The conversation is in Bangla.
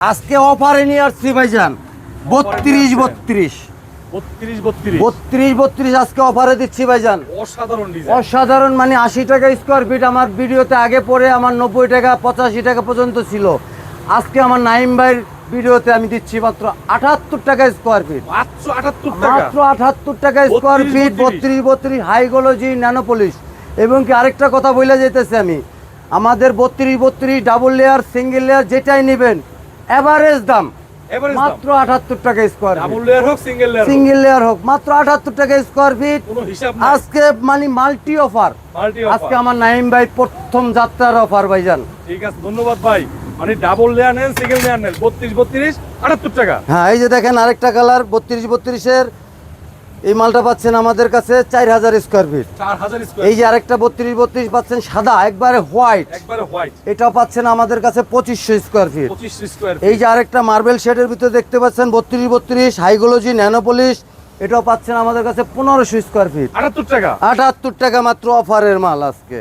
আজকে অফারে নিয়ে আসছি ভাইজান 32 আজকে অফারে দিচ্ছি ভাইজান। অসাধারণ মানে 80 টাকা স্কোয়ার ফিট। আমার ভিডিওতে আগে পরে আমার 90 টাকা 85 টাকা পর্যন্ত ছিল। আজকে আমার নাইম ভাইয়ের ভিডিওতে আমি দিচ্ছি মাত্র 78 টাকা স্কোয়ার ফিট। মাত্র 78 টাকা স্কোয়ার ফিট 32 হাইগোলজি ন্যানোপলিশ। এবং কি আরেকটা কথা বলে যেতেছি আমি, আমাদের 32 ডাবল লেয়ার সিঙ্গেল লেয়ার যেটাই নেবেন এভারেজ দাম মাত্র 78 টাকা স্কোয়ার ফিট। সিঙ্গেল লেয়ার হোক মাত্র 78 টাকা স্কোয়ার ফিট। আজকে মানে মাল্টি অফার। আজকে আমার নাইম ভাই প্রথম যাত্রার অফার ভাইজান। ঠিক আছে, ধন্যবাদ ভাই। মানে ডাবল লেয়ার নেন, সিঙ্গেল লেয়ার নেন, 32 78 টাকা। হ্যাঁ, এই যে দেখেন আরেকটা কালার 32 এর এই মালটা পাচ্ছেন আমাদের কাছে 4000 স্কোয়ার ফিট। 4000 স্কয়ার। এই যে আরেকটা 32 পাচ্ছেন সাদা একবারে হোয়াইট, এটাও পাচ্ছেন আমাদের কাছে 2500 স্কোয়ার ফিট। 25 স্কয়ার। এই যে আরেকটা মার্বেল শেডের ভিতরে দেখতে পাচ্ছেন 32 হাইগোলজি ন্যানোপলিশ, এটাও পাচ্ছেন আমাদের কাছে 1500 স্কোয়ার ফিট। 78 টাকা। 78 টাকা মাত্র অফারের মাল আজকে।